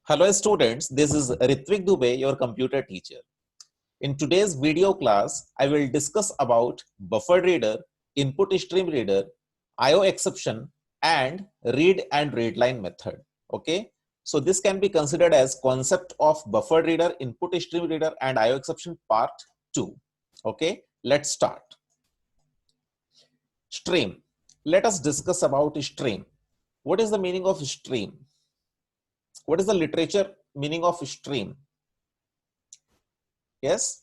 Hello students, this is Ritvik Dubey, your computer teacher. In today's video class, I will discuss about buffer reader, input stream reader, IO exception, and read and readline method. Okay, so this can be considered as concept of buffer reader, input stream reader, and IO exception part 2. Okay, let's start. Stream. Let us discuss about stream. What is the meaning of stream? What is the literature meaning of stream? Yes,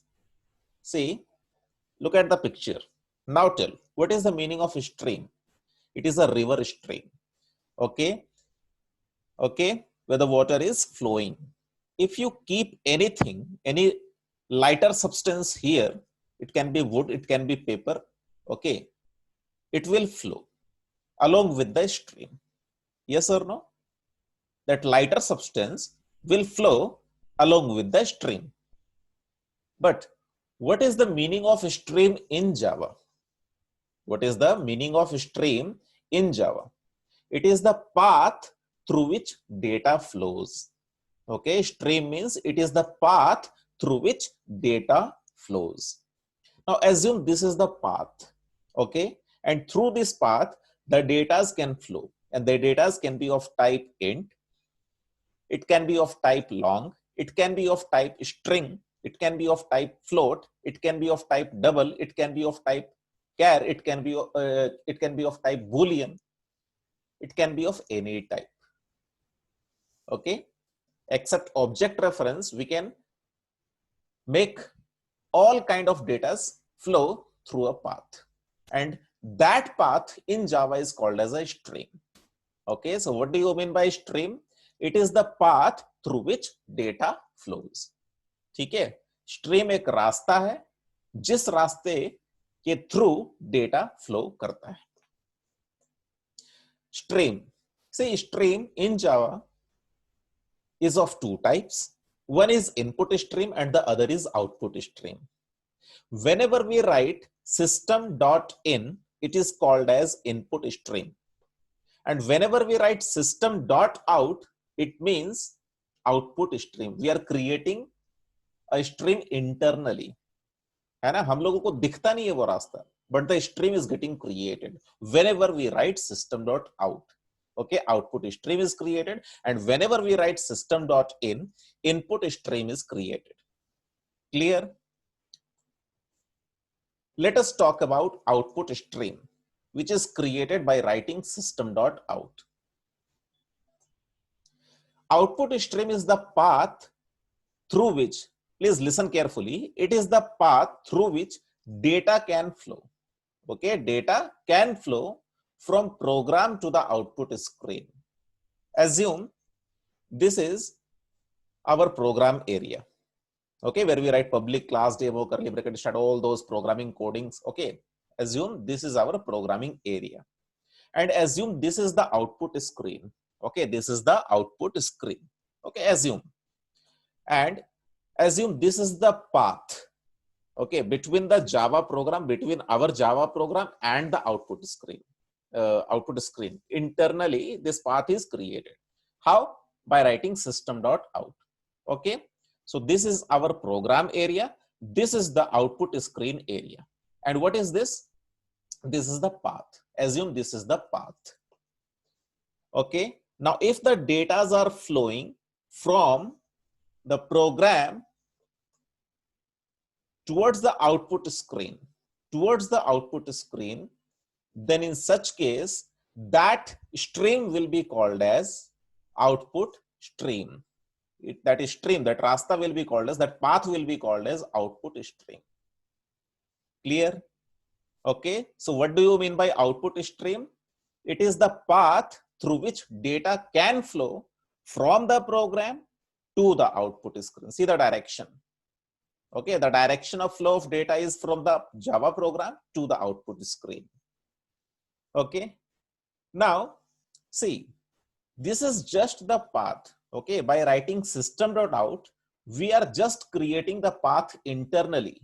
see, look at the picture. Now tell, what is the meaning of stream? It is a river stream. Okay, where the water is flowing. If you keep anything, any lighter substance here, it can be wood, it can be paper, okay, it will flow along with the stream. Yes or no? That lighter substance will flow along with the stream. But what is the meaning of stream in Java? What is the meaning of stream in Java? It is the path through which data flows. Okay, stream means it is the path through which data flows. Now assume this is the path, okay, and through this path the data can flow, and the data can be of type int, it can be of type long, it can be of type string, it can be of type float, it can be of type double, it can be of type char, it can be of type boolean, it can be of any type. Okay, except object reference, we can make all kind of data flow through a path, and that path in Java is called as a stream. Okay, so what do you mean by stream? It is the path through which data flows. ठीक है, stream एक रास्ता है जिस रास्ते के through data flow करता है. Stream. See, stream in Java is of two types. One is input stream and the other is output stream. Whenever we write system.in, it is called as input stream. And whenever we write system.out, it means output stream. We are creating a stream internally. है ना, हम लोगों को दिखता नहीं है वो रास्ता, but the stream is getting created whenever we write system.out. Okay, output stream is created, and whenever we write system.in, input stream is created. Clear? Let us talk about output stream, which is created by writing system.out. Output stream is the path through which, please listen carefully, it is the path through which data can flow. Okay, data can flow from program to the output screen. Assume this is our program area. Okay, where we write public class demo, curly bracket start, all those programming codings. Okay, assume this is our programming area, and assume this is the output screen. Okay, this is the output screen. Okay, assume, and assume this is the path, okay, between the Java program, between our Java program and the output screen. Internally, this path is created. How? By writing system.out. Okay, so this is our program area, this is the output screen area, and what is this? This is the path. Assume this is the path. Okay, now if the data are flowing from the program towards the output screen, then in such case that stream will be called as output stream. That is stream, that rasta will be called as, that path will be called as output stream. Clear? Okay, so what do you mean by output stream? It is the path through which data can flow from the program to the output screen. See the direction. Okay, the direction of flow of data is from the Java program to the output screen. Okay, now see, this is just the path. Okay, by writing system.out, we are just creating the path internally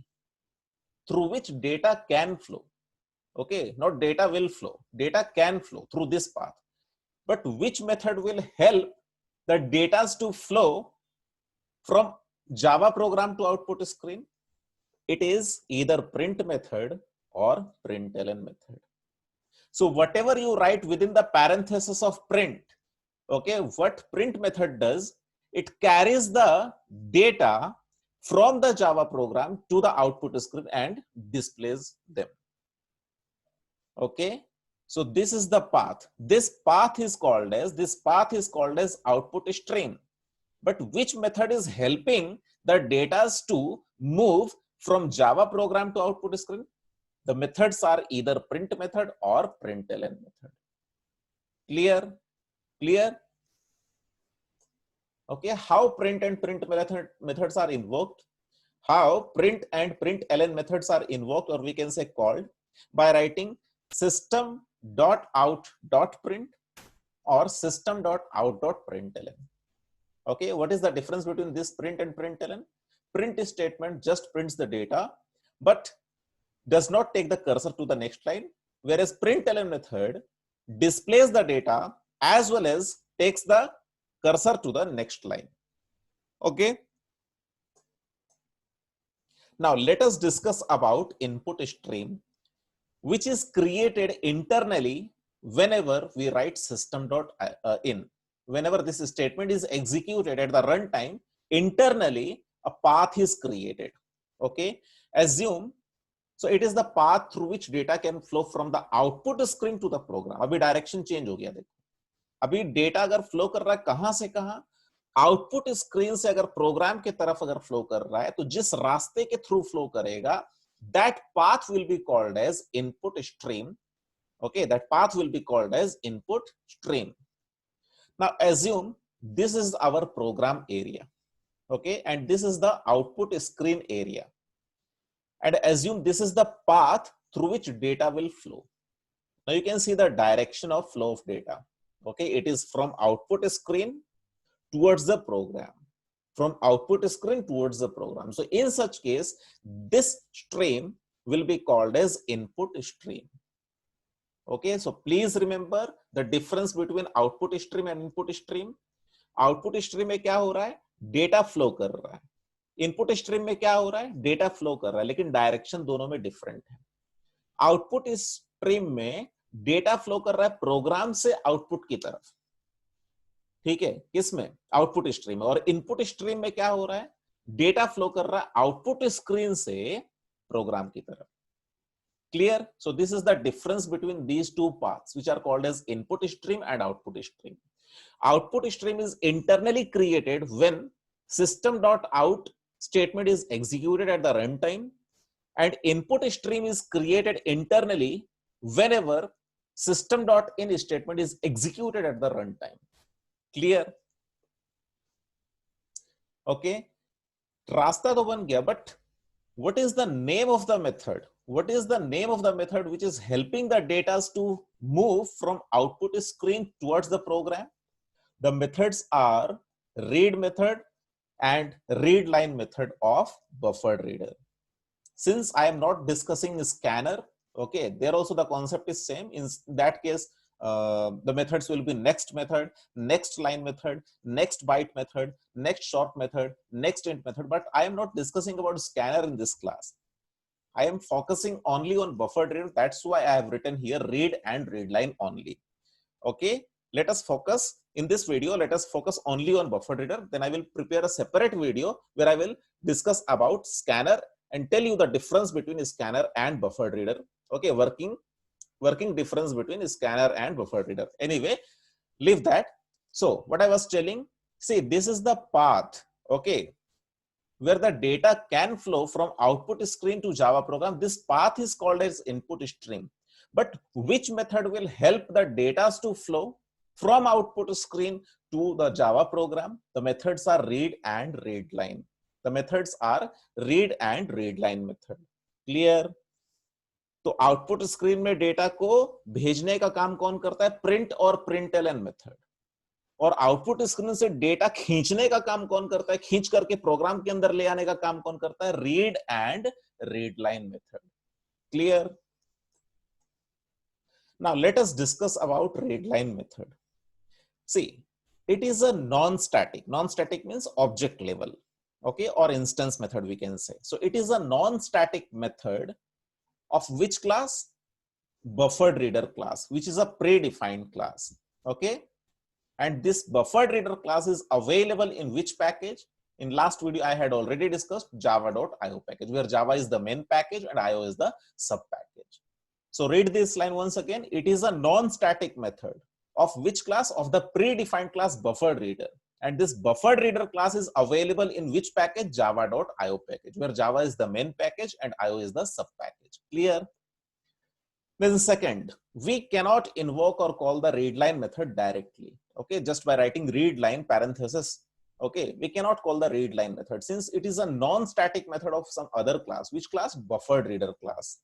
through which data can flow. Okay, not data will flow, data can flow through this path. But which method will help the data to flow from Java program to output screen? It is either print method or println method. So whatever you write within the parenthesis of print, okay, what print method does, it carries the data from the Java program to the output screen and displays them. Okay, so this is the path. This path is called as output stream. But which method is helping the data to move from Java program to output screen? The methods are either print method or println method. Clear? Clear? Okay, how print and print methods are invoked? How print and println methods are invoked, or we can say called, by writing system.out.print or system.out.println. Okay, what is the difference between this print and println? Print statement just prints the data, but does not take the cursor to the next line, whereas println method displays the data as well as takes the cursor to the next line. Okay. Now let us discuss about input stream, which is created internally whenever we write system.in. Whenever this statement is executed at the runtime, internally a path is created. Okay, assume, so it is the path through which data can flow from the output screen to the program. अभी direction change हो गया, देखो अभी data अगर flow कर रहा है कहां से कहां, आउटपुट स्क्रीन से अगर प्रोग्राम की तरफ अगर फ्लो कर रहा है तो जिस रास्ते के थ्रू फ्लो करेगा, that path will be called as input stream. Okay, that path will be called as input stream. Now assume this is our program area, okay, and this is the output screen area, and assume this is the path through which data will flow. Now you can see the direction of flow of data. Okay, it is from output screen towards the program, from output screen towards the program. So in such case, this stream will be called as input stream. Okay, so please remember the difference between output stream and input stream. Output stream में क्या हो रहा है, data flow कर रहा है. Input stream में क्या हो रहा है, डेटा फ्लो कर रहा है, लेकिन डायरेक्शन दोनों में डिफरेंट है. आउटपुट स्ट्रीम में डेटा फ्लो कर रहा है प्रोग्राम से आउटपुट की तरफ, ठीक है, किसमें, आउटपुट स्ट्रीम में. और इनपुट स्ट्रीम में क्या हो रहा है, डेटा फ्लो कर रहा है आउटपुट स्क्रीन से प्रोग्राम की तरफ. Clear? So this is the difference between these two paths, which are called as input stream and output stream. Output stream is internally created when system.out statement is executed at the runtime, and input stream is created internally whenever system.in statement is executed at the runtime. Clear? Okay, रास्ता तो बन गया, but what is the name of the method? What is the name of the method which is helping the data to move from output screen towards the program? The methods are read method and read line method of buffered reader. Since I am not discussing scanner, okay, there also the concept is same. In that case, the methods will be next method, next line method, next byte method, next short method, next int method. But I am not discussing about scanner in this class. I am focusing only on buffered reader. That's why I have written here read and read line only. Okay, let us focus in this video. Let us focus only on buffered reader. Then I will prepare a separate video where I will discuss about scanner and tell you the difference between scanner and buffered reader. Okay, working difference between scanner and buffered reader. Anyway, leave that. So what I was telling, see, this is the path, okay, where the data can flow from output screen to Java program. This path is called as input stream. But which method will help the data to flow from output screen to the Java program? The methods are read and read line. The methods are read and read line method. Clear? तो output screen में data को भेजने का काम कौन करता है, print और println मेथड. और आउटपुट स्क्रीन से डेटा खींचने का काम कौन करता है, खींच करके प्रोग्राम के अंदर ले आने का काम कौन करता है, read and read line method. Clear? Now let us discuss about read line method. See, It is a non-static. Non-static means object level, okay, or instance method we can say. So it is a non-static method of which class? Buffered reader class, which is a predefined class, okay. And this buffered reader class is available in which package? In last video I had already discussed java.io package, where Java is the main package and IO is the sub package. So read this line once again. It is a non-static method of which class? Of the predefined class buffered reader. And this buffered reader class is available in which package? Java.io package, where Java is the main package and IO is the sub package. Clear? Then second, we cannot invoke or call the readline method directly, okay, just by writing readline parenthesis, okay. We cannot call the readline method since it is a non-static method of some other class. Which class? Buffered reader class.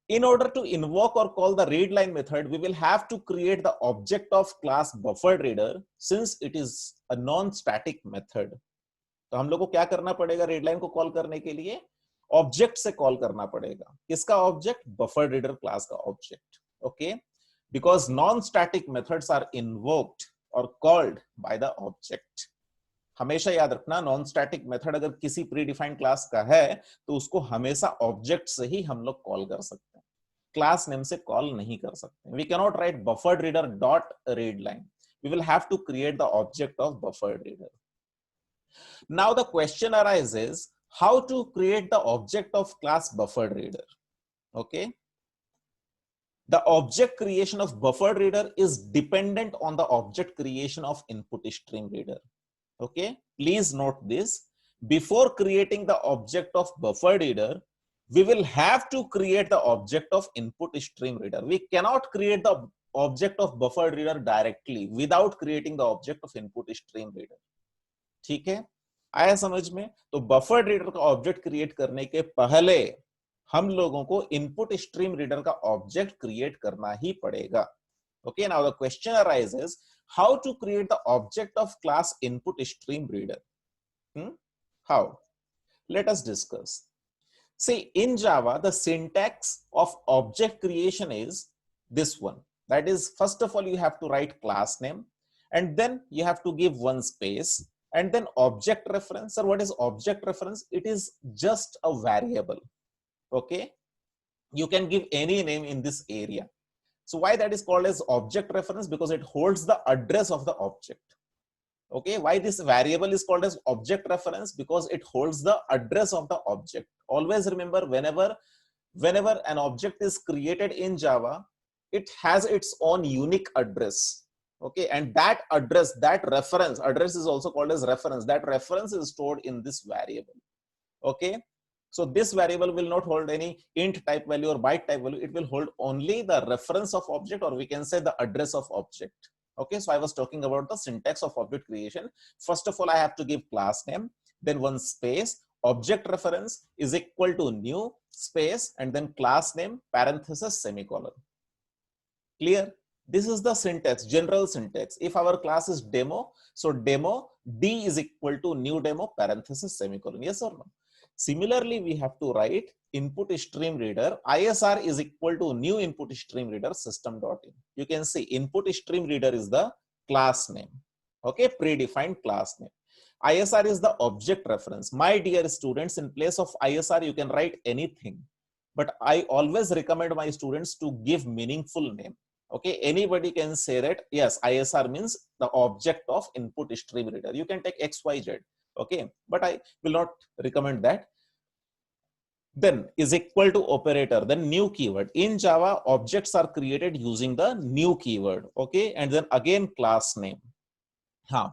In order to invoke or call the readline method, we will have to create the object of class buffered reader since it is a non-static method. तो हम लोग को क्या करना पड़ेगा readline को call करने के लिए? ऑब्जेक्ट से कॉल करना पड़ेगा. किसका ऑब्जेक्ट? बफर रीडर क्लास का object, okay. Because non static methods are invoked और कॉल्ड बाय द ऑब्जेक्ट. हमेशा याद रखना, नॉन स्टैटिक मेथड अगर किसी प्रीडिफाइंड क्लास का है तो उसको हमेशा ऑब्जेक्ट से ही हम लोग कॉल कर सकते हैं, क्लास नेम से कॉल नहीं कर सकते. We can not write buffered reader dot read line. We will have to create the object of buffered reader. Now the question arises how to create the object of class buffered reader, okay. The object creation of buffered reader is dependent on the object creation of input stream reader, okay. Please note this. Before creating the object of buffered reader, we will have to create the object of input stream reader. We cannot create the object of buffered reader directly without creating the object of input stream reader. ठीक है, आया समझ में? तो buffered reader का object create करने के पहले हम लोगों को इनपुट स्ट्रीम रीडर का ऑब्जेक्ट क्रिएट करना ही पड़ेगा, okay. Now the question arises, how to create the object of class input stream reader? How? Let us discuss. See, in Java, the syntax of object creation is this one. That is, first of all, you have to write class name, and then you have to give one space, and then object reference. Sir, what is object reference? It is just a variable, okay? You can give any name in this area. So why that is called as object reference? Because it holds the address of the object. Okay, why this variable is called as object reference? Because it holds the address of the object. Always remember, whenever an object is created in Java, it has its own unique address. Okay, and that address, that reference, address is also called as reference. That reference is stored in this variable. Okay, so this variable will not hold any int type value or byte type value. It will hold only the reference of object, or we can say the address of object. Okay, so I was talking about the syntax of object creation. First of all, I have to give class name, then one space, object reference is equal to new space, and then class name parenthesis semicolon. Clear? This is the syntax, general syntax. If our class is demo, so demo d is equal to new demo parenthesis semicolon. Yes or no? Similarly, we have to write input stream reader ISR is equal to new input stream reader system.in. You can see input stream reader is the class name. Okay, predefined class name. ISR is the object reference. My dear students, in place of ISR, you can write anything, but I always recommend my students to give meaningful name. Okay, anybody can say that yes, ISR means the object of input stream reader. You can take XYZ. Okay, but I will not recommend that. Then is equal to operator, then new keyword. In Java, objects are created using the new keyword. Okay, and then again class name.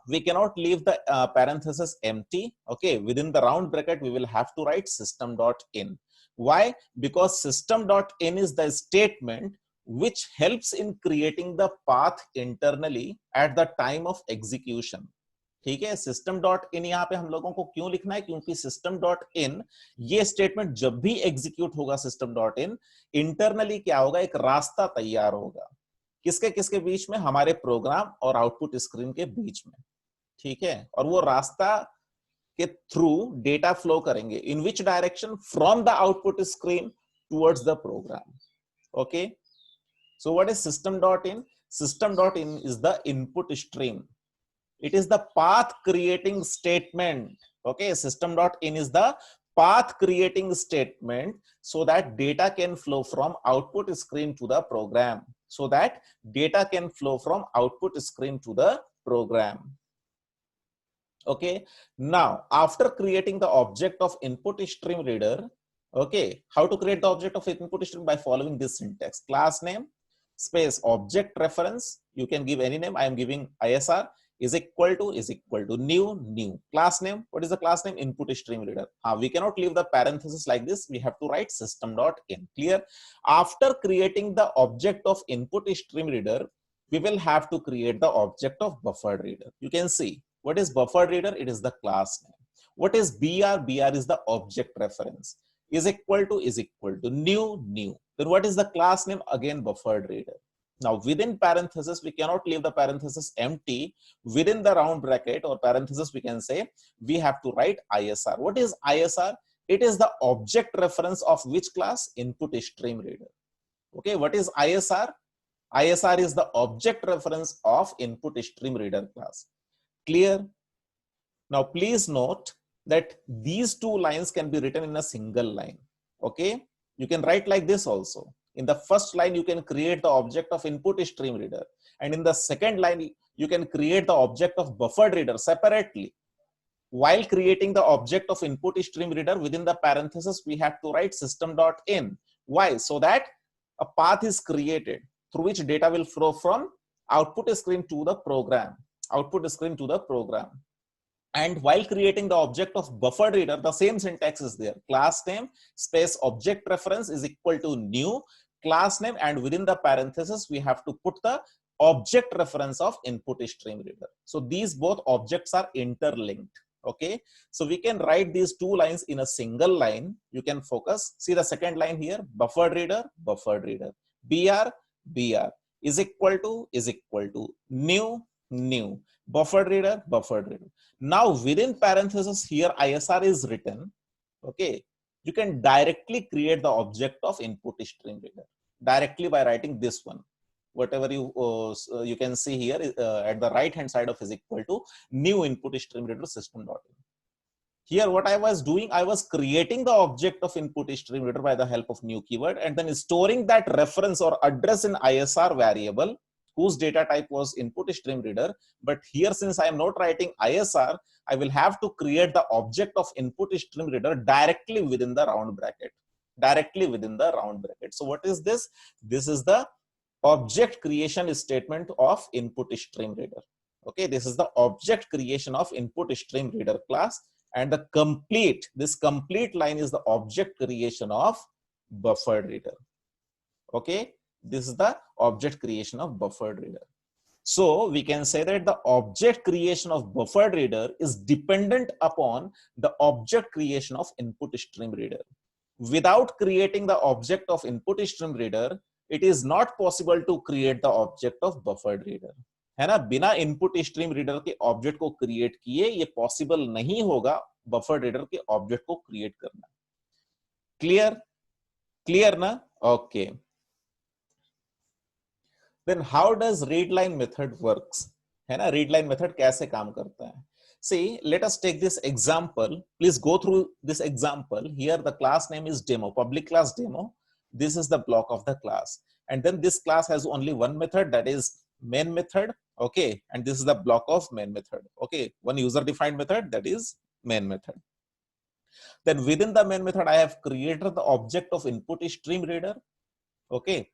We cannot leave the parenthesis empty. Okay, within the round bracket, we will have to write system.in. Why? Because system.in is the statement which helps in creating the path internally at the time of execution. ठीक है, system dot in यहाँ पे हम लोगों को क्यों लिखना है? क्योंकि सिस्टम डॉट इन ये स्टेटमेंट जब भी एग्जीक्यूट होगा सिस्टम डॉट इन, इंटरनली क्या होगा? एक रास्ता तैयार होगा. किसके किसके बीच में? हमारे प्रोग्राम और आउटपुट स्क्रीन के बीच में. ठीक है, और वो रास्ता के थ्रू डेटा फ्लो करेंगे. In which direction? From the output screen towards the program. Okay, so what is system.in? System.in is the input stream. It is the path creating statement. Okay, system.in is the path creating statement so that data can flow from output screen to the program. So that data can flow from output screen to the program. Okay, now after creating the object of input stream reader, okay, how to create the object of input stream? By following this syntax: class name space object reference. You can give any name. I am giving ISR is equal to new class name. What is the class name? Input stream reader. We cannot leave the parenthesis like this. We have to write system.in. Clear? After creating the object of input stream reader, we will have to create the object of buffered reader. You can see what is buffered reader? It is the class name. What is BR? BR is the object reference. Is equal to new. Then what is the class name? Again, buffered reader. Now within parenthesis, we cannot leave the parenthesis empty. Within the round bracket or parenthesis, we can say we have to write ISR. What is ISR? It is the object reference of which class? Input stream reader. Okay, what is ISR? ISR is the object reference of input stream reader class. Clear? Now please note that these two lines can be written in a single line. Okay, you can write like this also. In the first line, you can create the object of input stream reader, and in the second line, you can create the object of buffered reader separately. While creating the object of input stream reader, within the parenthesis, we have to write system.in. Why? So that a path is created through which data will flow from output screen to the program. And while creating the object of buffered reader, the same syntax is there. Class name space object reference is equal to new class name, and within the parenthesis, we have to put the object reference of input stream reader. So these both objects are interlinked. Okay, so we can write these two lines in a single line. You can focus. See the second line here: buffered reader, BR is equal to new, buffered reader. Now within parenthesis here, ISR is written. Okay, you can directly create the object of input stream reader directly by writing this one. Whatever you can see here at the right hand side of is equal to new input stream reader system.in. Here what I was doing, I was creating the object of input stream reader by the help of new keyword, and then storing that reference or address in ISR variable whose data type was input stream reader. But here, since I am not writing ISR, I will have to create the object of input stream reader directly within the round bracket. So what is this? This is the object creation statement of input stream reader. Okay, this is the object creation of input stream reader class, and this complete line is the object creation of buffered reader. Okay, this is the object creation of buffered reader. So we can say that the object creation of buffered reader is dependent upon the object creation of input stream reader. Without creating the object of input stream reader, it is not possible to create the object of buffered reader. है ना, बिना input stream reader के object को create किए ये possible नहीं होगा buffered reader के ऑब्जेक्ट को क्रिएट करना. क्लियर ना? Okay. Then how does readline method works? है ना, readline method कैसे काम करता है? See, let us take this example. Please go through this example. Here the class name is demo, public class demo. This is the block of the class. And then this class has only one method, that is main method. Okay. And this is the block of main method. Okay. One user defined method, that is main method. Then within the main method, I have created the object of input stream reader. Okay.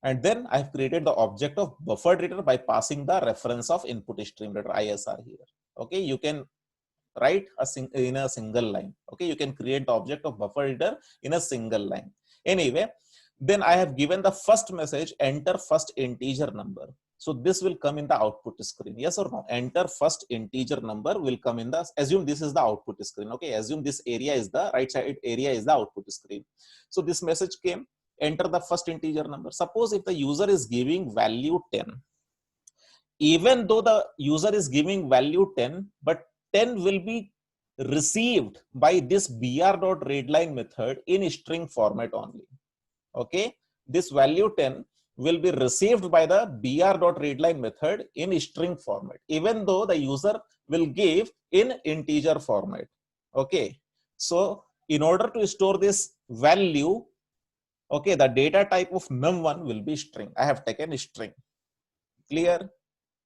And then I have created the object of buffered reader by passing the reference of input stream reader ISR here. Okay, you can write in a single line. Okay, you can create the object of buffer reader in a single line. Anyway, then I have given the first message, enter first integer number. So this will come in the output screen. Yes or no? Enter first integer number will come in the, assume this is the output screen. Okay, assume this area is the right side area is the output screen. So this message came, enter the first integer number. Suppose if the user is giving value 10. Even though the user is giving value 10, but 10 will be received by this br.readline method in string format only. Okay, this value 10 will be received by the br.readline method in string format, even though the user will give in integer format. Okay, so in order to store this value, okay, the data type of num1 will be string. I have taken string. Clear?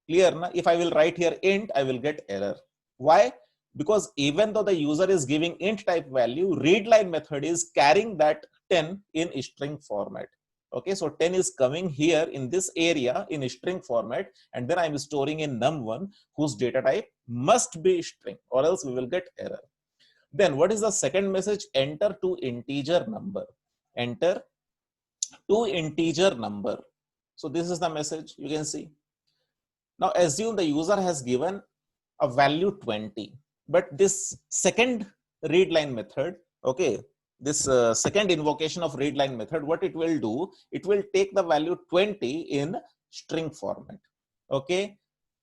Clear na? If I will write here int, I will get error. Why? Because even though the user is giving int type value, readline method is carrying that 10 in string format. Okay, so 10 is coming here in this area in string format, and then I'm storing in num1 whose data type must be string, or else we will get error. Then what is the second message? Enter to integer number. Enter to integer number. So this is the message you can see. Now assume the user has given a value 20, but this second readline method, okay, this second invocation of readline method, what it will do, it will take the value 20 in string format. Okay,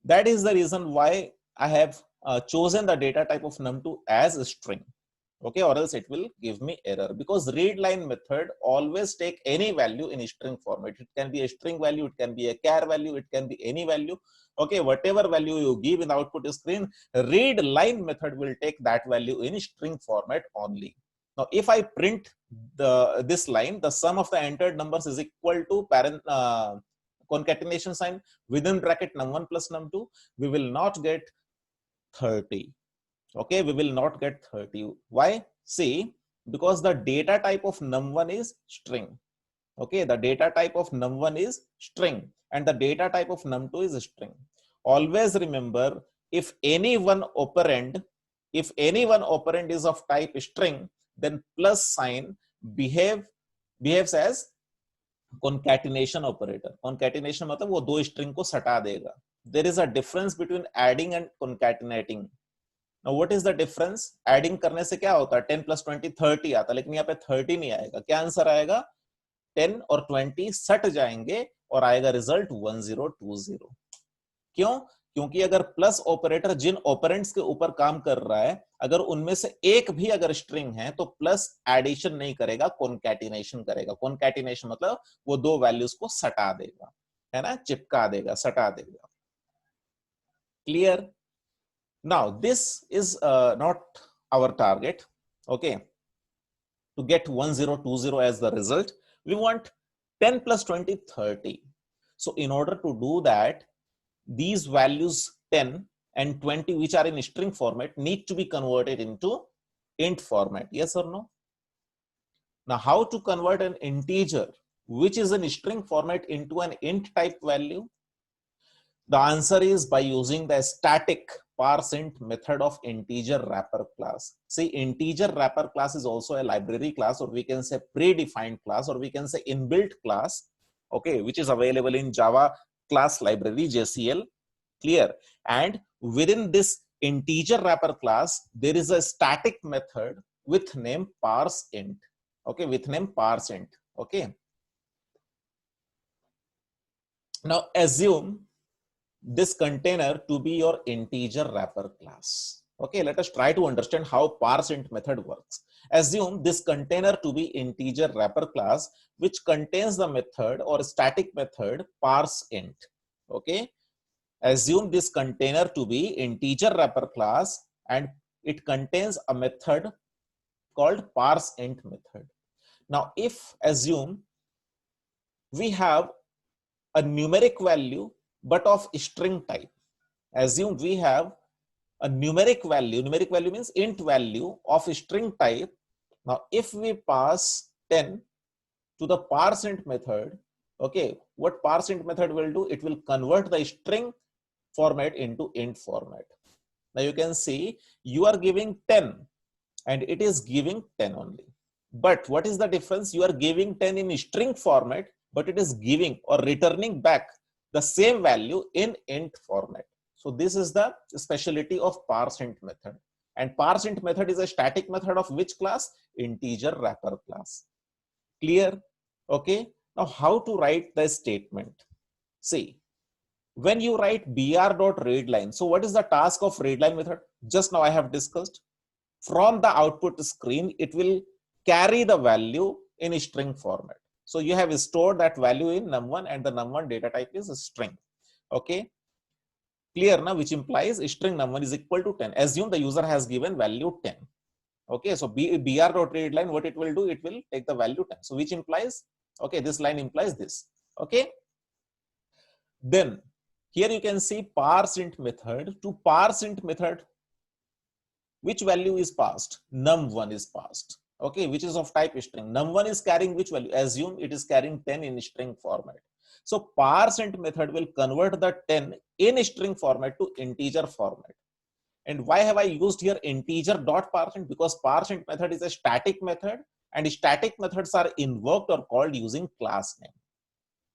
that is the reason why I have chosen the data type of num2 as a string. Okay, or else it will give me error, because readline method always take any value in a string format. It can be a string value, it can be a char value, it can be any value. Okay, whatever value you give in the output screen, read line method will take that value in string format only. Now if I print this line, the sum of the entered numbers is equal to parent concatenation sign within bracket num1 plus num2, we will not get 30. Okay, we will not get 30. Why? See, because the data type of num1 is string. Okay, the data type of num1 is string, and the data type of num2 is string. Always remember, if any one operand is of type string, then plus sign behaves as concatenation operator. Concatenation मतलब वो दो string को सटा देगा. There is a difference between adding and concatenating. Now what is the difference? Adding करने से क्या होता है? 10 plus 20 30 आता है, लेकिन यहाँ पे 30 नहीं आएगा. क्या आंसर आएगा? 10 और 20 सट जाएंगे और आएगा रिजल्ट 1020. क्यों? क्योंकि अगर प्लस ऑपरेटर जिन ऑपरेंड्स के ऊपर काम कर रहा है, अगर उनमें से एक भी अगर स्ट्रिंग है तो प्लस एडिशन नहीं करेगा, कॉन्कैटिनेशन करेगा. कॉन्कैटिनेशन मतलब वो दो वैल्यूज को सटा देगा, है ना, चिपका देगा, सटा देगा. Clear? Now this is not our target. Okay, to get 1020 as the result, we want 10 plus 20 30. So in order to do that, these values 10 and 20 which are in string format need to be converted into int format. Yes or no? Now how to convert an integer which is in string format into an int type value? The answer is by using the static parseInt method of integer wrapper class. See, integer wrapper class is also a library class, or we can say predefined class, or we can say inbuilt class, okay, which is available in Java class library JCL. Clear? And within this integer wrapper class, there is a static method with name parseInt. Okay, with name parseInt. Okay. Now assume this container to be your integer wrapper class. Okay, let us try to understand how parseInt method works. Assume this container to be integer wrapper class, which contains the method or static method parseInt. Okay, assume this container to be integer wrapper class and it contains a method called parseInt method. Now if assume we have a numeric value but of string type. Assume we have a numeric value means int value of string type. Now if we pass 10 to the parseInt method, okay, what parseInt method will do? It will convert the string format into int format. Now you can see you are giving 10 and it is giving 10 only. But what is the difference? You are giving 10 in string format, but it is giving or returning back the same value in int format. So this is the specialty of parseInt method. And parseInt method is a static method of which class? Integer wrapper class. Clear? Okay. Now how to write the statement? See, when you write br.readline, so what is the task of readline method? Just now I have discussed. From the output screen, it will carry the value in a string format. So you have stored that value in num1 and the num1 data type is a string. Okay, clear now, which implies string num1 is equal to 10. Assume the user has given value 10. Okay, so br.readline, what it will do, it will take the value 10. So which implies, okay, this line implies this. Okay, then here you can see parseInt method. To parseInt method, which value is passed? Num1 is passed. Okay, which is of type string. Num1 is carrying which value? Assume it is carrying 10 in string format. So parseInt method will convert the 10 in string format to integer format. And why have I used here integer dot parseInt? Because parseInt method is a static method and static methods are invoked or called using class name.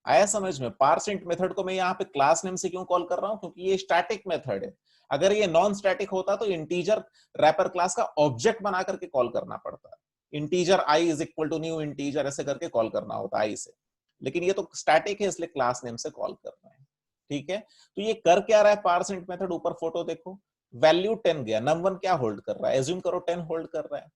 आया समझ में? parseInt method को मैं यहाँ पे class name से क्यों call कर रहा हूँ? क्योंकि ये स्टैटिक मेथड है. अगर ये नॉन स्टैटिक होता तो इंटीजर रैपर क्लास का ऑब्जेक्ट बना करके कॉल करना पड़ता है. Integer i is equal to new integer ऐसे करके कॉल करना होता है i से. लेकिन ये तो स्टैटिक है इसलिए क्लास नेम से कॉल कर रहे हैं. ठीक है, तो ये कर क्या रहा है parseInt मेथड? ऊपर फोटो देखो, वैल्यू 10 गया, num1 क्या होल्ड कर रहा है? एज्यूम करो 10 होल्ड कर रहा है.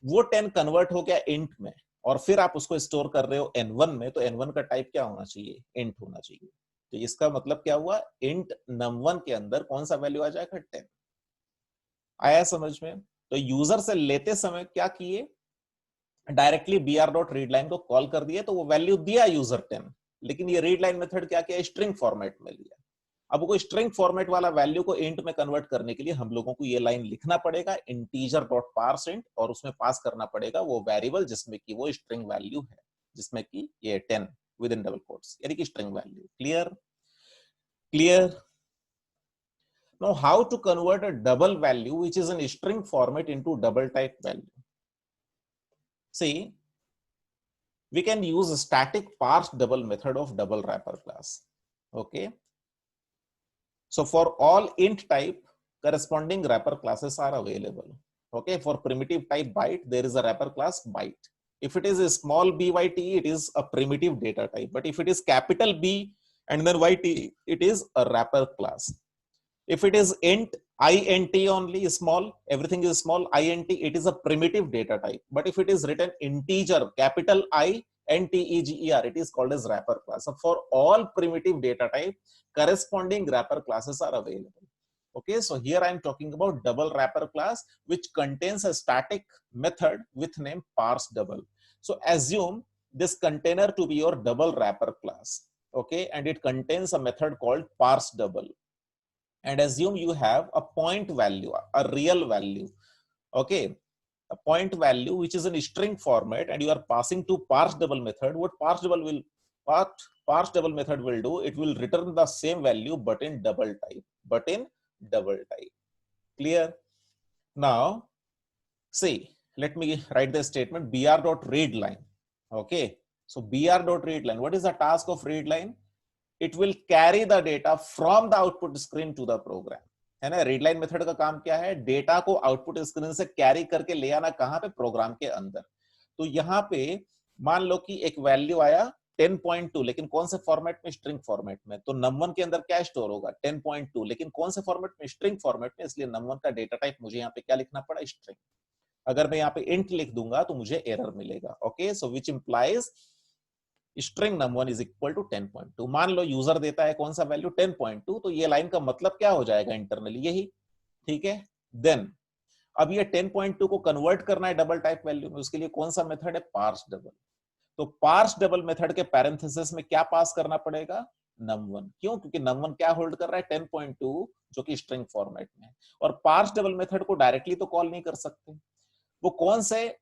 वो 10 कन्वर्ट हो गया इंट में और फिर आप उसको स्टोर कर रहे हो n1 में, तो n1 का टाइप क्या होना चाहिए? इंट होना चाहिए. तो इसका मतलब क्या हुआ? इंट num1 के अंदर कौन सा वैल्यू आ जाएगा? 10. आया समझ में? तो यूजर से लेते समय क्या किए? डायरेक्टली br.readline को कॉल कर दिए तो वो वैल्यू दिया यूजर 10, लेकिन ये रीडलाइन मेथड क्या किया? स्ट्रिंग फॉर्मेट में लिया. अब वो स्ट्रिंग फॉर्मेट वाला वैल्यू को इंट में कन्वर्ट करने के लिए हम लोगों को ये लाइन लिखना पड़ेगा, इंटीजर डॉट पार्सइंट, और उसमें पास करना पड़ेगा वो वेरिएबल जिसमें कि वो स्ट्रिंग वैल्यू है, जिसमें कि ये 10 विद इन डबल कोट्स, यानी कि string value. Clear? Clear? Now how to convert a double value which is in string format into double type value? See, we can use a static parse double method of double wrapper class. Okay, so for all int type, corresponding wrapper classes are available. Okay, for primitive type byte, there is a wrapper class byte. If it is a small byte, it is a primitive data type. But if it is capital B and then yt, it is a wrapper class. If it is int int only, small, everything is small, int, it is a primitive data type. But if it is written integer, capital I integer, it is called as wrapper class. So for all primitive data type, corresponding wrapper classes are available. Okay, so here I am talking about double wrapper class, which contains a static method with name parse double. So assume this container to be your double wrapper class. Okay, and it contains a method called parse double. And assume you have a point value, a real value. Okay, a point value which is in string format, and you are passing to parse double method. What parse double method will do? It will return the same value but in double type. Clear? Now, see, let me write the statement br.readline. Okay, so br.readline, what is the task of readline? It will carry the data from the output screen to the program. है ना? रीडलाइन method का काम क्या है? Data को output screen से carry करके ले आना कहां पे? प्रोग्राम के अंदर. तो यहां पे मान लो कि एक वैल्यू आया 10.2, लेकिन कौन से फॉर्मेट में? स्ट्रिंग फॉर्मेट में. तो num1 के अंदर क्या स्टोर होगा? 10.2, लेकिन कौन से फॉर्मेट में? स्ट्रिंग फॉर्मेट में. इसलिए num1 का डेटा टाइप मुझे यहाँ पे क्या लिखना पड़ा? स्ट्रिंग. अगर मैं यहाँ पे इंट लिख दूंगा तो मुझे एरर मिलेगा. Okay, so which implies string num1 is equal to 10.2. मान लो यूजर देता है कौन सा वैल्यू? 10.2. तो ये लाइन का मतलब क्या हो जाएगा इंटरनली? यही. ठीक है, देन अब ये 10.2 को कन्वर्ट करना है डबल टाइप वैल्यू में. उसके लिए कौन सा मेथड है? Parse double. तो पार्स डबल मेथड के पैरेंथेसिस में क्या पास करना पड़ेगा? num1. क्यों? क्योंकि num1 क्या होल्ड कर रहा है? 10.2, जो कि स्ट्रिंग फॉर्मेट में है. और पार्स डबल मेथड को डायरेक्टली तो कॉल नहीं कर सकते. वो कौन से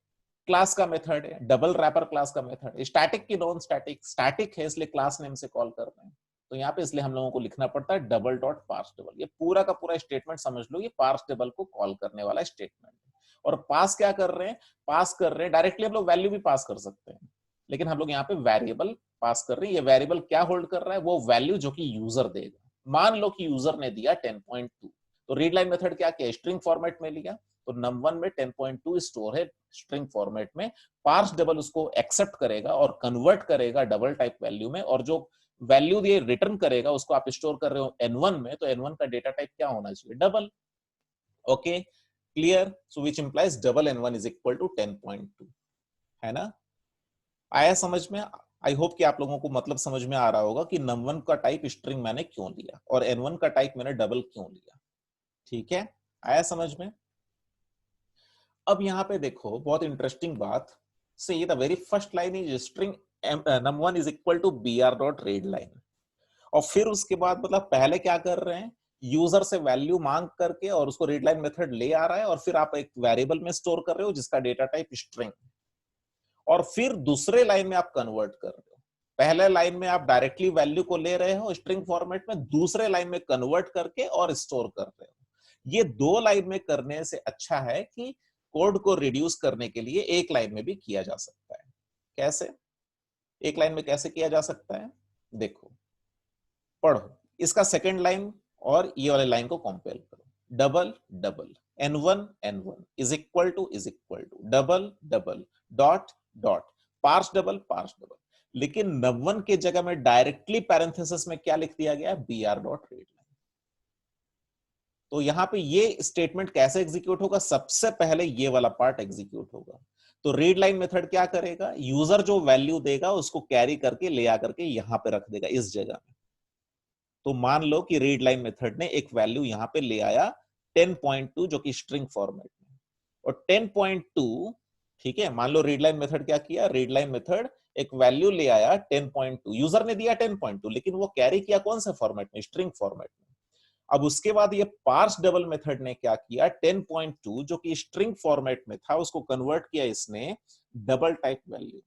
क्लास का मेथड है? डबल रैपर क्लास का मेथड. स्टैटिक की नॉन स्टैटिक? स्टैटिक है, इसलिए क्लास नेम से कॉल कर रहे हैं. तो यहाँ पे इसलिए हम लोगों को लिखना पड़ता है डबल डॉट पार्स डबल. ये पूरा का पूरा स्टेटमेंट समझ लो, ये पार्स डबल को कॉल करने वाला स्टेटमेंट है. और पास क्या कर रहे हैं? पास कर रहे हैं डायरेक्टली. हम लोग वैल्यू भी पास कर सकते हैं, लेकिन हम लोग यहाँ पे वेरिएबल पास कर रहे हैं. ये वेरिएबल क्या होल्ड कर रहा है? वो वैल्यू जो कि यूजर देगा. मान लो कि यूजर ने दिया 10.2, तो रीडलाइन मेथड क्या किया? स्ट्रिंग फॉर्मेट में लिया. तो num1 में 10.2 स्टोर है स्ट्रिंग फॉर्मेट में. पार्स डबल उसको एक्सेप्ट करेगा और कन्वर्ट करेगा डबल टाइप वैल्यू में, और जो वैल्यू ये रिटर्न करेगा उसको आप स्टोर कर रहे हो n1 में, तो n1 का डेटा टाइप क्या होना चाहिए? Double. Okay, clear? So which implies double n1 is equal to 10.2. है ना? आया समझ में? आई होप कि आप लोगों को मतलब समझ में आ रहा होगा कि num1 का टाइप स्ट्रिंग मैंने क्यों लिया और n1 का टाइप मैंने डबल क्यों लिया। ठीक है, आया समझ में। अब यहाँ पे देखो बहुत इंटरेस्टिंग बात, see the very first line is string num1 is equal to br dot read line, और फिर उसके बाद मतलब पहले क्या कर रहे हैं, यूजर से वैल्यू मांग करके और उसको रीड लाइन मेथड ले आ रहा है और फिर आप एक वेरिएबल में स्टोर कर रहे हो जिसका डेटा टाइप स्ट्रिंग, और फिर दूसरे लाइन में आप कन्वर्ट कर रहे हो। पहले लाइन में आप डायरेक्टली वैल्यू को ले रहे हो स्ट्रिंग फॉर्मेट में, दूसरे लाइन में कन्वर्ट करके और स्टोर कर रहे हो। ये दो लाइन में करने से अच्छा है कि कोड को रिड्यूस करने के लिए एक लाइन में भी किया जा सकता है। कैसे, एक लाइन में कैसे किया जा सकता है, देखो पढ़ो इसका सेकंड लाइन और ये वाले लाइन को कंपेयर करो। Double double n1 n1 is equal to double double dot dot parse double, लेकिन num1 के जगह में डायरेक्टली पैरेंथेसिस में क्या लिख दिया गया, br डॉट रीड लाइन। तो यहां पे ये स्टेटमेंट कैसे एग्जीक्यूट होगा, सबसे पहले ये वाला पार्ट एग्जीक्यूट होगा। तो रीड लाइन मेथड क्या करेगा, यूजर जो वैल्यू देगा उसको कैरी करके ले आकर के यहां पे रख देगा इस जगह में। तो मान लो कि रीड लाइन मेथड ने एक वैल्यू यहां पे ले आया 10.2 जो कि स्ट्रिंग फॉर्मेट में, और 10.2 ठीक है, मान लो रीड लाइन मेथड क्या किया, रीड लाइन मेथड एक वैल्यू ले आया 10.2, यूजर ने दिया 10.2 लेकिन वो कैरी किया कौन से फॉर्मेट में, स्ट्रिंग फॉर्मेट में। अब उसके बाद ये पार्स डबल मेथड ने क्या किया, 10.2 जो कि स्ट्रिंग फॉर्मेट में था उसको कन्वर्ट किया इसने डबल टाइप वैल्यू,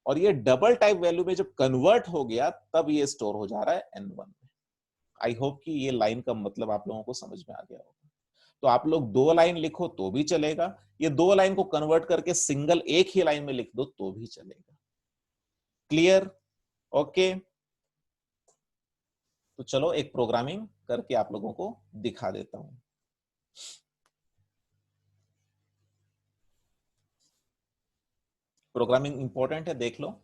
और ये डबल टाइप वैल्यू में जब कन्वर्ट हो गया तब ये स्टोर हो जा रहा है n1 में। आई होप कि ये लाइन का मतलब आप लोगों को समझ में आ गया होगा। तो आप लोग दो लाइन लिखो तो भी चलेगा, ये दो लाइन को कन्वर्ट करके सिंगल एक ही लाइन में लिख दो तो भी चलेगा। Clear, okay. तो चलो एक प्रोग्रामिंग करके आप लोगों को दिखा देता हूं। प्रोग्रामिंग इंपॉर्टेंट है, देख लो।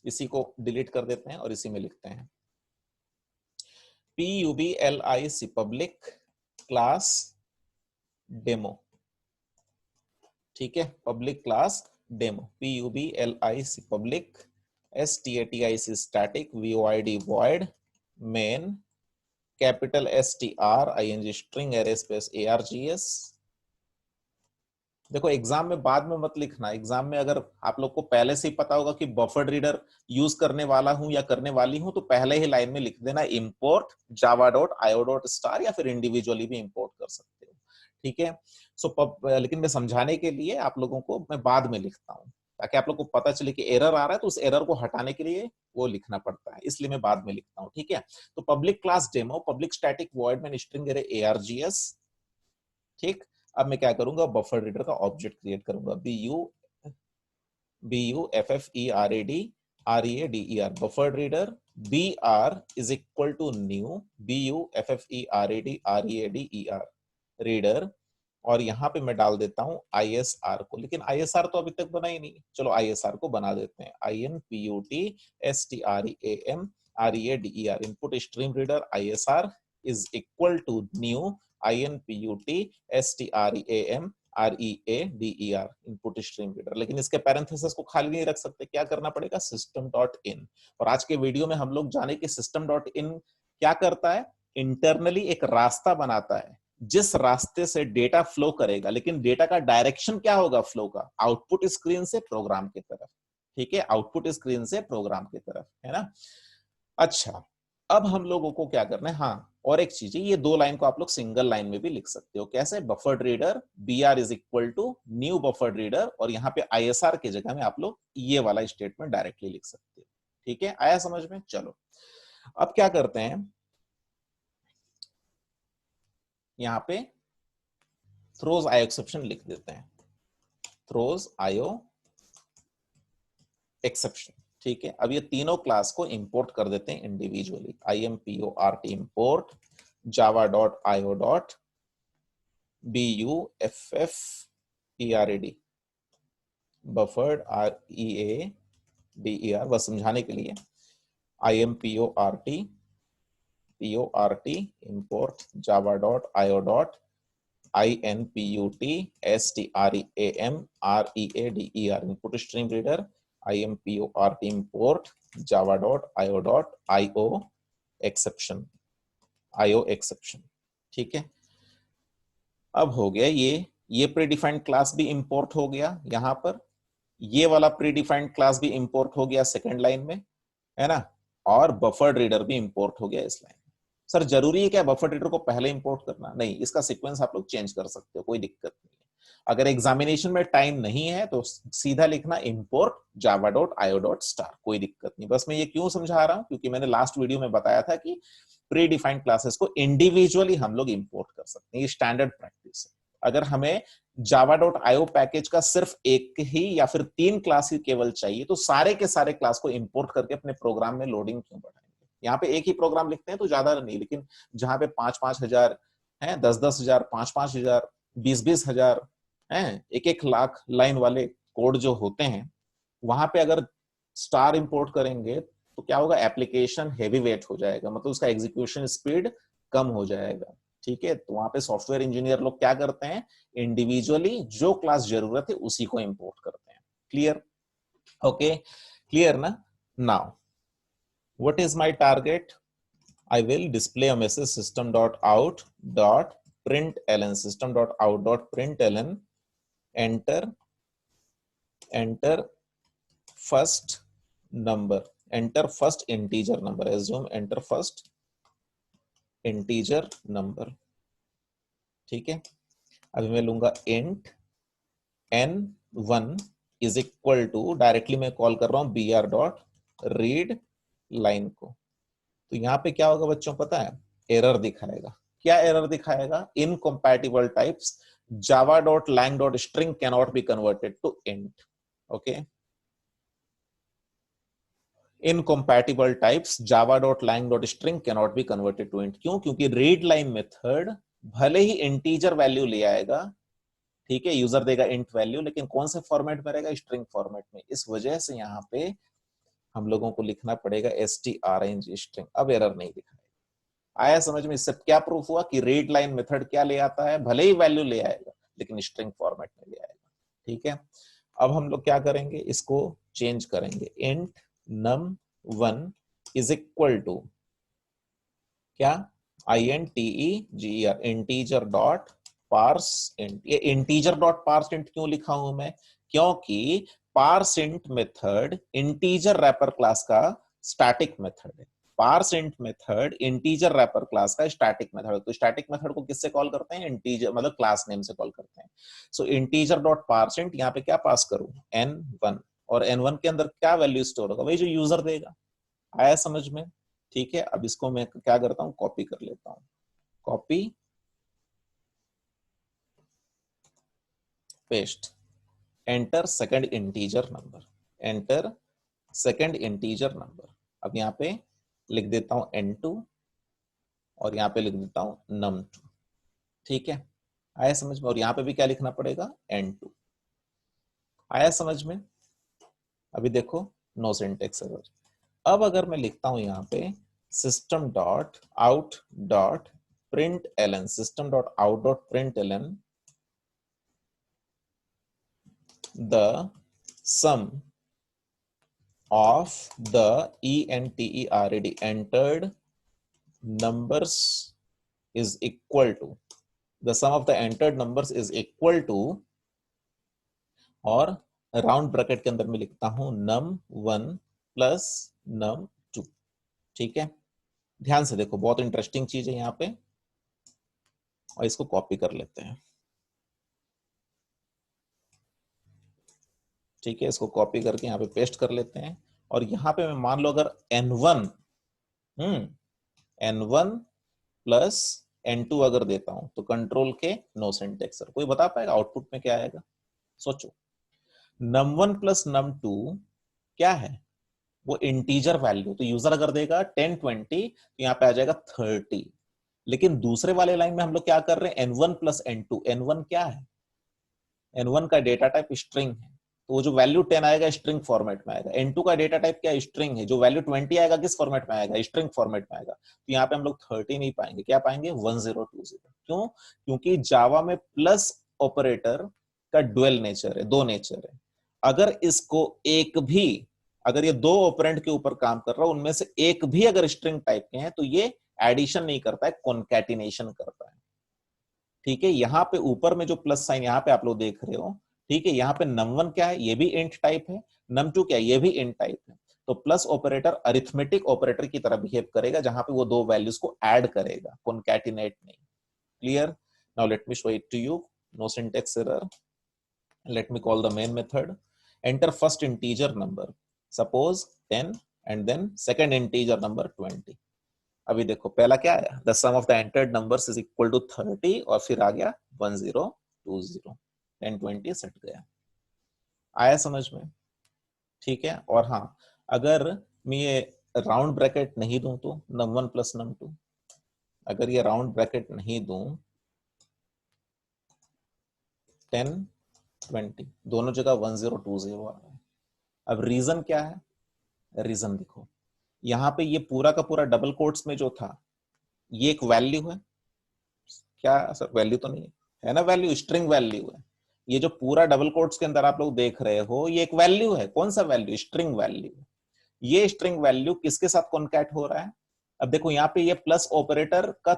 इसी को डिलीट कर देते हैं और इसी में लिखते हैं PUBLIC पब्लिक क्लास डेमो। ठीक है, public class demo, PUBLIC public STATIC static void void main capital STRING string array space ARGS। देखो एग्जाम में बाद में मत लिखना, एग्जाम में अगर आप लोग को पहले से ही पता होगा कि बफर्ड रीडर यूज करने वाला हूं या करने वाली हूं तो पहले ही लाइन में लिख देना import Java dot IO dot star, या फिर इंडिविजुअली भी इंपोर्ट कर सकते हो। ठीक है, लेकिन मैं समझाने के लिए आप लोगों को मैं बाद में लिखता हूँ ताकि आप लोग को पता चले कि एरर आ रहा है तो उस एरर को हटाने के लिए वो लिखना पड़ता है, इसलिए मैं बाद में लिखता हूँ। ठीक है, तो public class demo public static void main string array ARGS। ठीक, अब मैं क्या करूंगा, बफर रीडर का ऑब्जेक्ट क्रिएट करूंगा, BUFFERAD buffer reader, BR is equal to new BUFFERAD reader, और यहां पे मैं डाल देता हूं ISR को, लेकिन ISR तो अभी तक बना ही नहीं, चलो ISR को बना देते हैं, INPUTSTRAM input stream reader ISR is equal to new INPUTSTRAM input stream reader. लेकिन इसके पैरेंथेसिस को खाली नहीं रख सकते, क्या करना पड़ेगा, सिस्टम डॉट इन। और आज के वीडियो में हम लोग जाने कि सिस्टम डॉट इन क्या करता है, इंटरनली एक रास्ता बनाता है जिस रास्ते से डेटा फ्लो करेगा, लेकिन डेटा का डायरेक्शन क्या होगा फ्लो का, आउटपुट स्क्रीन से प्रोग्राम की तरफ। ठीक है, आउटपुट स्क्रीन से प्रोग्राम की तरफ, है ना। अच्छा, अब हम लोगों को क्या करना है, हाँ और एक चीज है, ये दो लाइन को आप लोग सिंगल लाइन में भी लिख सकते हो। कैसे, buffered reader BR is equal to new buffered reader, और यहाँ पे ISR की जगह में आप लोग ये वाला स्टेटमेंट डायरेक्टली लिख सकते हो। ठीक है, आया समझ में। चलो अब क्या करते हैं, यहाँ पे थ्रोज IO एक्सेप्शन लिख देते हैं, थ्रोज IO एक्सेप्शन। ठीक है, अब ये तीनों क्लास को इंपोर्ट कर देते हैं individually, IMPORT import java dot IO dot BUFFERAD buffered READER, बस समझाने के लिए, IMPORT import java dot IO dot INPUTSTRAM READER input stream reader import import java.io.io exception, io exception। ठीक है, अब हो गया ये प्रीडिफाइंड क्लास भी इंपोर्ट हो गया यहां पर, ये वाला प्रीडिफाइंड क्लास भी इंपोर्ट हो गया सेकंड लाइन में, है ना, और बफर्ड रीडर भी इंपोर्ट हो गया इस लाइन में। सर जरूरी है क्या बफर्ड रीडर को पहले इंपोर्ट करना? नहीं, इसका सीक्वेंस आप लोग चेंज कर सकते हो, कोई दिक्कत नहीं है। अगर एग्जामिनेशन में टाइम नहीं है तो सीधा लिखना इंपोर्ट java.io.star, कोई दिक्कत नहीं। बस मैं ये क्यों समझा रहा हूं, क्योंकि मैंने लास्ट वीडियो में बताया था कि प्री डिफाइंड क्लासेस को इंडिविजुअली हम लोग इंपोर्ट कर सकते हैं, ये स्टैंडर्ड प्रैक्टिस है। अगर हमें java.io पैकेज का सिर्फ एक ही या फिर 3 क्लास ही केवल चाहिए तो सारे के सारे क्लास को इंपोर्ट करके अपने प्रोग्राम में लोडिंग क्यों बढ़ाएंगे? यहाँ पे एक ही प्रोग्राम लिखते हैं तो ज्यादा नहीं, लेकिन जहां पे 5-5 हजार है, 10-10 हजार, 5-5 हजार, 20-20 हजार है, 1-1 लाख लाइन वाले कोड जो होते हैं, वहां पे अगर स्टार इंपोर्ट करेंगे तो क्या होगा, एप्लीकेशन हेवी वेट हो जाएगा, मतलब उसका एग्जीक्यूशन स्पीड कम हो जाएगा। ठीक है, तो वहां पे सॉफ्टवेयर इंजीनियर लोग क्या करते हैं, इंडिविजुअली जो क्लास जरूरत है उसी को इंपोर्ट करते हैं। क्लियर? ओके, क्लियर ना? Now what is my target? I will display a message system.out.println, system.out.println, enter first number, enter first integer number, assume enter first integer number। ठीक है, अभी मैं लूंगा int n1 is equal to, directly मैं call कर रहा हूं br.read line को। तो यहाँ पे क्या होगा बच्चों पता है, एरर दिखाएगा। क्या एरर दिखाएगा? Incompatible types java.lang.string cannot be converted to int। Okay, incompatible types java.lang.string cannot be converted to int। क्यों? क्योंकि रीड लाइन मेथड भले ही इंटीजर वैल्यू ले आएगा, ठीक है, यूजर देगा इंट वैल्यू, लेकिन कौन से फॉर्मेट में रहेगा, स्ट्रिंग फॉर्मेट में। इस वजह से यहाँ पे हम लोगों को लिखना पड़ेगा string स्ट्रिंग। अब एरर नहीं दिखाएगा। आया समझ में? इससे क्या प्रूफ हुआ कि रीड लाइन मेथड क्या ले आता है, भले ही वैल्यू ले आएगा लेकिन स्ट्रिंग फॉर्मेट में ले आएगा। ठीक है, अब हम लोग क्या करेंगे, इसको चेंज करेंगे, int num1 is equal to क्या, integer, integer dot parse int. ये इंटीजर डॉट पार्स इंट क्यों लिखा हूं मैं? क्योंकि parse int method integer wrapper class का स्टैटिक मेथड है। Parse int method integer wrapper class का स्टैटिक मेथड है। तो स्टैटिक मेथड को किससे कॉल करते हैं? इंटीजर, मतलब क्लास नेम से कॉल करते हैं। सो इंटीजर डॉट पार्स इंट, यहाँ पे क्या पास करूं, n1, और n1 के अंदर क्या वैल्यू स्टोर होगा, वही जो यूजर देगा। आया समझ में? ठीक है, अब इसको मैं क्या करता हूं, कॉपी कर लेता हूं, copy paste, enter second integer number, enter second integer number. अब यहाँ पे लिख देता हूं n2 और यहाँ पे लिख देता हूं num2। ठीक है, आया समझ में? और यहाँ पे भी क्या लिखना पड़ेगा, n2। आया समझ में? अभी देखो नो सिंटेक्स एरर। अब अगर मैं लिखता हूं यहाँ पे system dot out dot println, system dot out dot println the sum of the entered entered numbers is equal to, the sum of the entered numbers is equal to, और round bracket के अंदर मैं लिखता हूं num1 plus num2। ठीक है, ध्यान से देखो, बहुत इंटरेस्टिंग चीज है यहाँ पे, और इसको कॉपी कर लेते हैं। ठीक है, इसको कॉपी करके यहाँ पे पेस्ट कर लेते हैं। और यहाँ पे मैं मान लो अगर n1 n1 प्लस n2 अगर देता हूं तो कंट्रोल के नो सिंटेक्स। कोई बता पाएगा आउटपुट में क्या आएगा? सोचो, num1 प्लस num2 क्या है, वो इंटीजर वैल्यू। तो यूजर अगर देगा 1020 तो यहाँ पे आ जाएगा 30। लेकिन दूसरे वाले लाइन में हम लोग क्या कर रहे हैं, n1 प्लस n2। n1 क्या है, n1 का डेटा टाइप स्ट्रिंग है, तो वो जो वैल्यू 10 आएगा स्ट्रिंग फॉर्मेट में आएगा। n2 का डेटा टाइप क्या, स्ट्रिंग है, जो वैल्यू 20 आएगा किस फॉर्मेट में आएगा, स्ट्रिंग फॉर्मेट में आएगा। तो यहाँ पे हम लोग 30 नहीं पाएंगे, क्या पाएंगे, 1020। क्यों? क्योंकि जावा में प्लस ऑपरेटर का डुअल नेचर है, दो नेचर है। अगर इसको एक भी, अगर ये दो ऑपरेंड के ऊपर काम कर रहा है, उनमें से एक भी अगर स्ट्रिंग टाइप के हैं, तो ये एडिशन नहीं करता है, कॉन्कैटिनेशन करता है। ठीक है, यहां पे ऊपर में जो प्लस साइन यहां पे आप लोग देख रहे हो, ठीक है, यहाँ पे num1 क्या है, ये भी इंट टाइप है, num2 क्या है, ये भी इंट टाइप है। तो प्लस ऑपरेटर अरिथमेटिक ऑपरेटर की तरह बिहेव करेगा, जहां पे वो दो वैल्यूज को ऐड करेगा, कॉन्कैटिनेट नहीं। Clear? Now let me show it to you, no syntax error. Let me call the main method. Enter first integer number, suppose 10, and then second integer number 20. अभी देखो पहला क्या आया, the sum of the entered numbers is equal to 30, और फिर आ गया 1020, 1020 सट गया। आया समझ में? ठीक है। और हाँ, अगर मैं ये राउंड ब्रैकेट नहीं दूं तो num1 प्लस num2, अगर ये राउंड ब्रैकेट नहीं दूं, 10 20 दोनों जगह 1020 आ रहा है। अब रीजन क्या है? रीजन देखो, यहाँ पे ये पूरा का पूरा डबल कोट्स में जो था, ये एक वैल्यू है क्या सर? वैल्यू तो नहीं है ना, वैल्यू स्ट्रिंग वैल्यू है। ये जो पूरा डबल कोट्स के अंदर आप लोग देख रहे हो, ये एक वैल्यू है। कौन सा वैल्यू? String value. ये स्ट्रिंग वैल्यू किसके साथ कॉन्कैट हो रहा है? अब देखो यहाँ पे ये प्लस ऑपरेटर का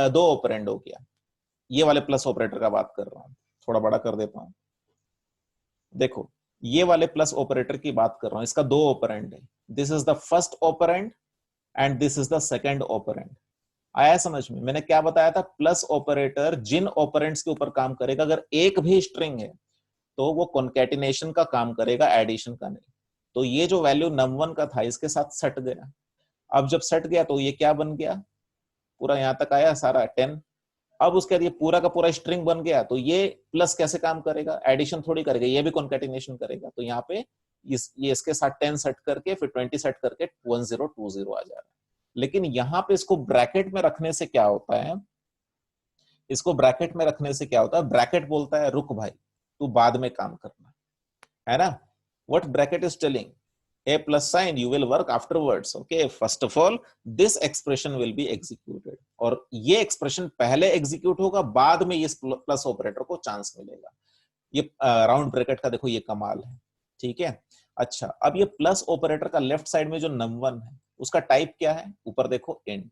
दो ऑपरेंड हो गया। ये वाले प्लस ऑपरेटर का बात कर रहा हूं, थोड़ा बड़ा कर देता हूं। देखो, ये वाले प्लस ऑपरेटर की बात कर रहा हूं, इसका दो ऑपरेंड है। This is the first operand and this is the second operand. आया समझ में? मैंने क्या बताया था, प्लस ऑपरेटर जिन ऑपरेंड्स के ऊपर काम करेगा, अगर एक भी स्ट्रिंग है तो वो कॉन्कैटिनेशन का काम करेगा, एडिशन का नहीं। तो ये जो वैल्यू num1 का था, इसके साथ सट गया। अब जब सट गया तो ये क्या बन गया, पूरा यहां तक आया सारा 10। अब उसके बाद ये पूरा का पूरा स्ट्रिंग बन गया, तो ये प्लस कैसे काम करेगा? एडिशन थोड़ी करेगा, ये भी कॉन्कैटिनेशन करेगा। तो यहाँ पे ये इसके साथ 10 सेट करके फिर 20 सेट करके 1020 आ जा रहा है। लेकिन यहाँ पे इसको ब्रैकेट में रखने से क्या होता है, इसको ब्रैकेट में रखने से क्या होता है, ब्रैकेट बोलता है रुक भाई, तू बाद में काम करना, है ना? What bracket is telling, a plus sign you will work afterwards, okay? First of all this expression will be executed, और ये एक्सप्रेशन पहले एग्जीक्यूट होगा, बाद में इस प्लस ऑपरेटर को चांस मिलेगा। ये राउंड ब्रैकेट का देखो ये कमाल है। ठीक है, अच्छा, अब ये प्लस ऑपरेटर का लेफ्ट साइड में जो num1 है, उसका टाइप क्या है? ऊपर देखो इंट।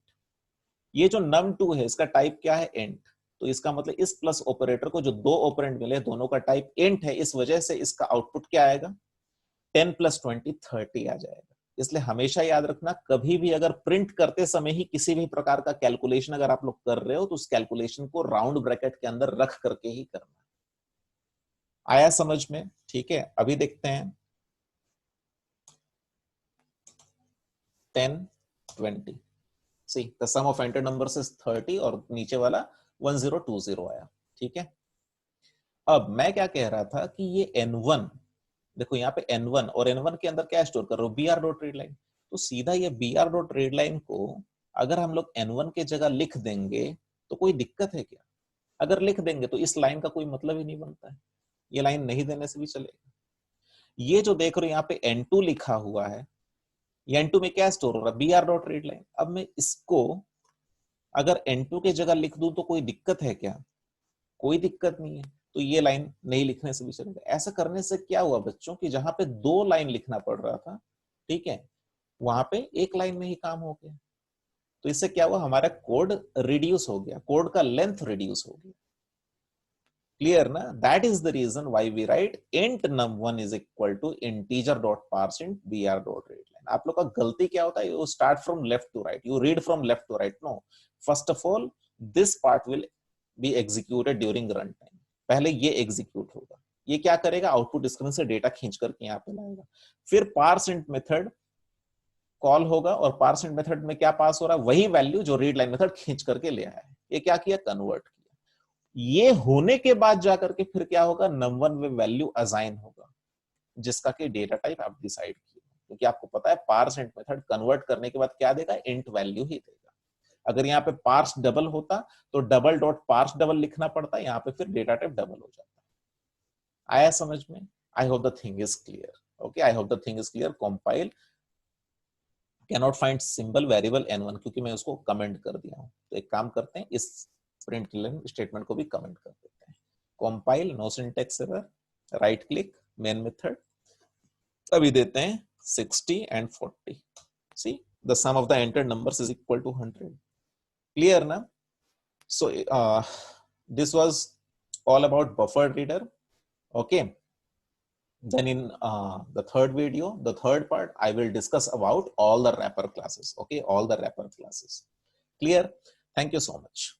ये जो num2 है, इसका टाइप क्या है? इंट। तो इसका मतलब इस प्लस ऑपरेटर को जो दो ऑपरेंड मिले, दोनों का टाइप इंट है, इस वजह से इसका आउटपुट क्या आएगा? 10 प्लस 20 30 आ जाएगा। इसलिए हमेशा याद रखना, कभी भी अगर प्रिंट करते समय ही किसी भी प्रकार का कैलकुलेशन अगर आप लोग कर रहे हो, तो उस कैलकुलेशन को राउंड ब्रैकेट के अंदर रख करके ही करना। आया समझ में? ठीक है, अभी देखते हैं 10 20, see the sum of enter numbers is 30, और नीचे वाला 1020 आया। ठीक है, अब मैं क्या कह रहा था कि ये n1, देखो यहाँ पे n1, और n1 के अंदर क्या स्टोर कर रहे हो? br dot read line. तो सीधा ये br डॉट रीड लाइन को अगर हम लोग n1 के जगह लिख देंगे तो कोई दिक्कत है क्या? अगर लिख देंगे तो इस लाइन का कोई मतलब ही नहीं बनता है, ये लाइन नहीं देने से भी चलेगा। ये जो देख रहे हो यहाँ पे n2 लिखा हुआ है, ये n2 में क्या स्टोर हो रहा है? br dot read line. अब मैं इसको अगर n2 के जगह लिख दूं तो कोई दिक्कत है क्या? कोई दिक्कत नहीं है। तो ये लाइन नहीं लिखने से भी चलेगा। ऐसा करने से क्या हुआ बच्चों, कि जहां पे दो लाइन लिखना पड़ रहा था, ठीक है, वहां पे एक लाइन में ही काम हो गया। तो इससे क्या हुआ, हमारा कोड रिड्यूस हो गया, कोड का लेंथ रिड्यूस हो गया। क्लियर ना? That is the reason why we write int num1 is equal to integer dot parseInt br dot readline। आप लोग का गलती क्या होता है, you start from left to right, you read from left to right. No, first of all this part will be executed during run time. पहले ये execute होगा, ये क्या करेगा, आउटपुट स्क्रीन से डेटा खींच करके यहाँ पे लाएगा। फिर पार्सइंट मेथड कॉल होगा, और पार्सइंट मेथड में क्या पास हो रहा है, वही वैल्यू जो रीड लाइन मेथड खींच करके ले आया है। ये क्या किया, कन्वर्ट किया। ये होने के बाद जाकर के फिर क्या होगा, num1 में वैल्यू असाइन होगा, जिसका कि डेटा टाइप आप डिसाइड किए, क्योंकि आपको पता है पार्सइंट मेथड कन्वर्ट करने के बाद क्या देगा, इंट वैल्यू ही देगा। अगर यहाँ पे पार्स डबल होता तो डबल डॉट पार्स डबल लिखना पड़ता, यहाँ पे फिर डेटा टाइप डबल हो जाता। आया समझ में? I hope the thing is clear. Okay, I hope the thing is clear. Compile, cannot find symbol variable n1, क्योंकि मैं उसको कमेंट कर दिया हूं। तो एक काम करते हैं, इस प्रिंट स्टेटमेंट को भी कमेंट कर देते हैं। Compile, no syntax error, right click, main method, अभी देते हैं 60 and 40. See, the sum of the entered numbers is equal to 100. Clear na? So this was all about buffered reader. Okay, then in the third video, the third part, I will discuss about all the wrapper classes. Okay, all the wrapper classes. Clear? Thank you so much.